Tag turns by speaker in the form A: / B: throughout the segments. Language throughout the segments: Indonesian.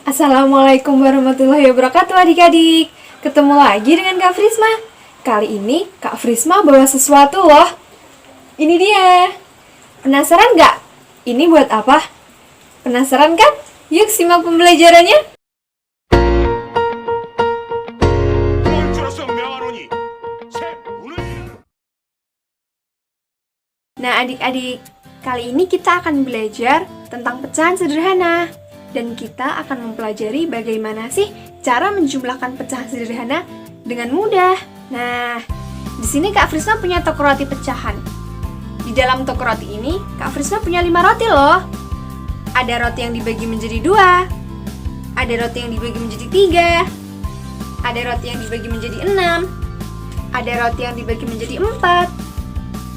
A: Assalamualaikum warahmatullahi wabarakatuh adik-adik. Ketemu lagi dengan Kak Frisma. Kali ini Kak Frisma bawa sesuatu loh. Ini dia. Penasaran nggak? Ini buat apa? Penasaran kan? Yuk simak pembelajarannya. Nah adik-adik, kali ini kita akan belajar tentang pecahan sederhana. Dan kita akan mempelajari bagaimana sih cara menjumlahkan pecahan sederhana dengan mudah. Nah, di sini Kak Frisma punya toko roti pecahan. Di dalam toko roti ini, Kak Frisma punya 5 roti loh. Ada roti yang dibagi menjadi 2, ada roti yang dibagi menjadi 3, ada roti yang dibagi menjadi 6, ada roti yang dibagi menjadi 4,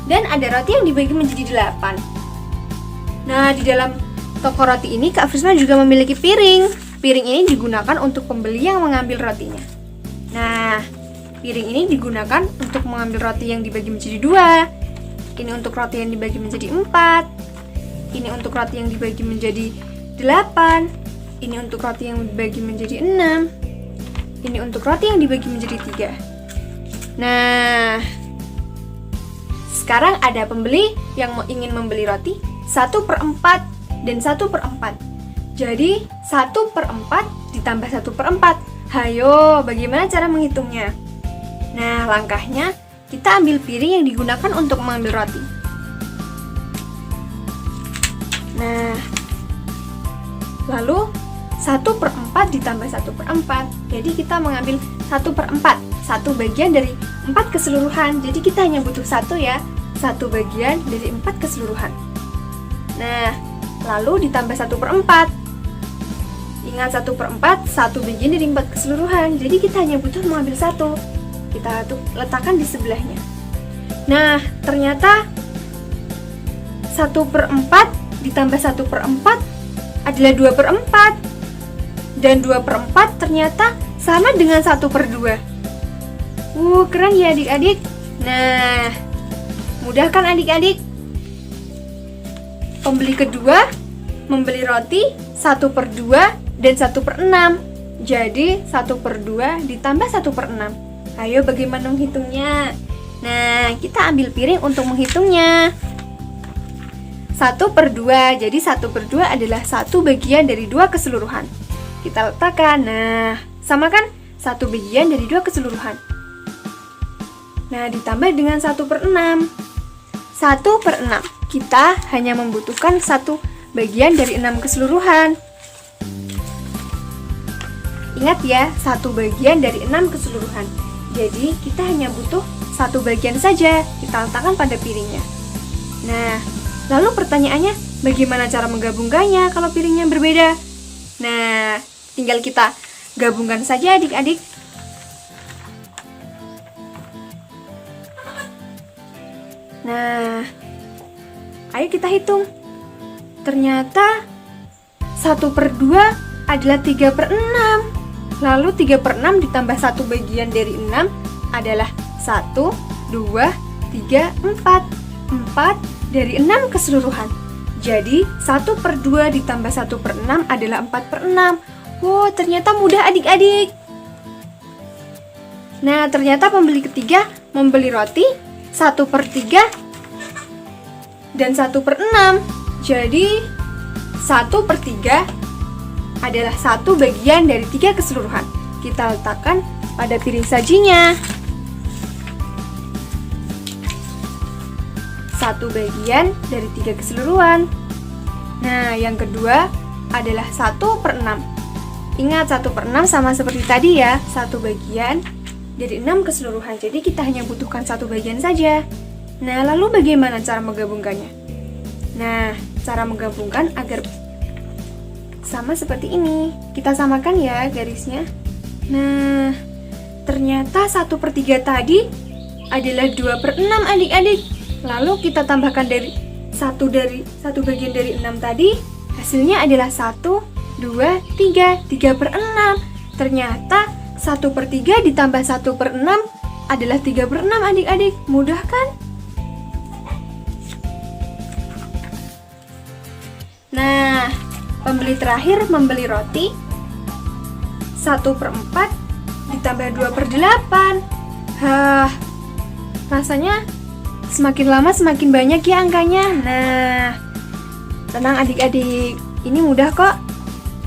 A: dan ada roti yang dibagi menjadi 8. Nah, di dalam toko roti ini Kak Frisma juga memiliki piring. Piring ini digunakan untuk pembeli yang mengambil rotinya. Nah, piring ini digunakan untuk mengambil roti yang dibagi menjadi 2. Ini untuk roti yang dibagi menjadi 4. Ini untuk roti yang dibagi menjadi 8. Ini untuk roti yang dibagi menjadi 6. Ini untuk roti yang dibagi menjadi 3. Nah, sekarang ada pembeli yang ingin membeli roti 1/4 dan 1/4. Jadi 1/4 ditambah 1/4. Hayo, bagaimana cara menghitungnya? Nah, langkahnya kita ambil piring yang digunakan untuk mengambil roti. Nah, lalu 1/4 ditambah 1/4. Jadi kita mengambil 1/4, satu bagian dari 4 keseluruhan. Jadi kita hanya butuh 1 ya, 1 bagian dari 4 keseluruhan. Nah, lalu ditambah 1/4. Ingat 1/4, satu bagian dari 4 keseluruhan. Jadi kita hanya butuh mengambil 1. Kita letakkan di sebelahnya. Nah, ternyata 1/4 ditambah 1/4 adalah 2/4. Dan 2/4 ternyata sama dengan 1/2. Keren ya adik-adik. Nah, mudah kan adik-adik? Pembeli kedua membeli roti 1/2 dan 1/6. Jadi 1/2 ditambah 1/6. Ayo bagaimana menghitungnya? Nah, kita ambil piring untuk menghitungnya. 1/2, jadi 1/2 adalah satu bagian dari 2 keseluruhan. Kita letakkan, nah, sama kan? Satu bagian dari 2 keseluruhan. Nah, ditambah dengan 1/6. 1/6. Kita hanya membutuhkan satu bagian dari 6 keseluruhan. Ingat ya, satu bagian dari 6 keseluruhan. Jadi kita hanya butuh satu bagian saja. Kita letakkan pada piringnya. Nah, lalu pertanyaannya, bagaimana cara menggabungkannya kalau piringnya berbeda? Nah, tinggal kita gabungkan saja adik-adik. Nah, ayo kita hitung. Ternyata 1/2 adalah 3/6. Lalu 3/6 ditambah 1 bagian dari 6 adalah 1, 2, 3, 4. 4 dari 6 keseluruhan. Jadi 1/2 ditambah 1/6 adalah 4/6. Ternyata mudah adik-adik. Nah, ternyata pembeli ketiga membeli roti 1/3 dan 1/6. Jadi 1/3 adalah satu bagian dari 3 keseluruhan. Kita letakkan pada piring sajinya. Satu bagian dari 3 keseluruhan. Nah, yang kedua adalah 1/6. Ingat 1/6 sama seperti tadi ya, satu bagian dari 6 keseluruhan. Jadi kita hanya butuhkan satu bagian saja. Nah, lalu bagaimana cara menggabungkannya? Nah, cara menggabungkan agar sama seperti ini. Kita samakan ya garisnya. Nah, ternyata 1/3 tadi adalah 2/6 adik-adik. Lalu kita tambahkan dari satu bagian dari 6 tadi, hasilnya adalah 1, 2, 3, 3/6. Ternyata 1/3 ditambah 1/6 adalah 3/6 adik-adik. Mudah kan? Nah, pembeli terakhir membeli roti 1/4 ditambah 2/8. Hah, rasanya semakin lama semakin banyak ya angkanya. Nah, tenang adik-adik, ini mudah kok.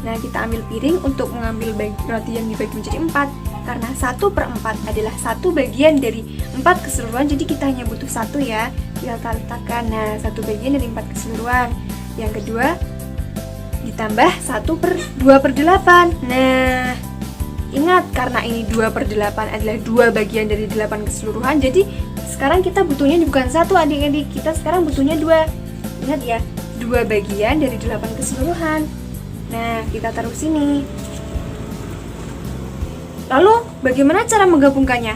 A: Nah, kita ambil piring untuk mengambil roti yang dibagi menjadi 4. Karena 1/4 adalah 1 bagian dari 4 keseluruhan, jadi kita hanya butuh 1 ya. Kita letakkan, nah 1 bagian dari 4 keseluruhan. Yang kedua, ditambah 2/8. Nah, ingat karena ini 2/8 adalah 2 bagian dari 8 keseluruhan, jadi sekarang kita butuhnya bukan 1 adik-adik, kita sekarang butuhnya 2. Ingat ya, 2 bagian dari 8 keseluruhan. Nah, kita taruh sini. Lalu, bagaimana cara menggabungkannya?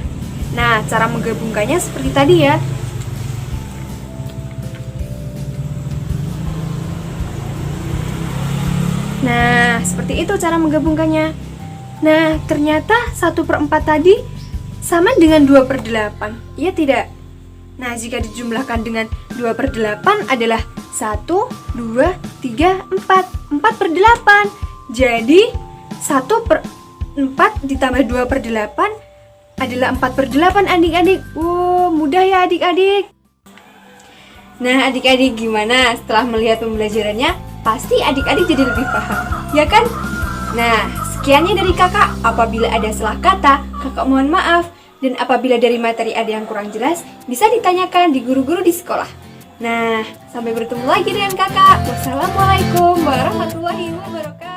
A: Nah, cara menggabungkannya seperti tadi ya. Nah, seperti itu cara menggabungkannya. Nah, ternyata 1/4 tadi sama dengan 2/8. Iya tidak? Nah, jika dijumlahkan dengan 2/8 adalah 1, 2, 3, 4. 4/8. Jadi, 1/4 ditambah 2/8 adalah 4/8 adik-adik. Wow, mudah ya adik-adik. Nah, adik-adik gimana setelah melihat pembelajarannya? Pasti adik-adik jadi lebih paham, ya kan? Nah, sekiannya dari kakak. Apabila ada salah kata, kakak mohon maaf. Dan apabila dari materi ada yang kurang jelas, bisa ditanyakan di guru-guru di sekolah. Nah, sampai bertemu lagi dengan kakak. Wassalamualaikum warahmatullahi wabarakatuh.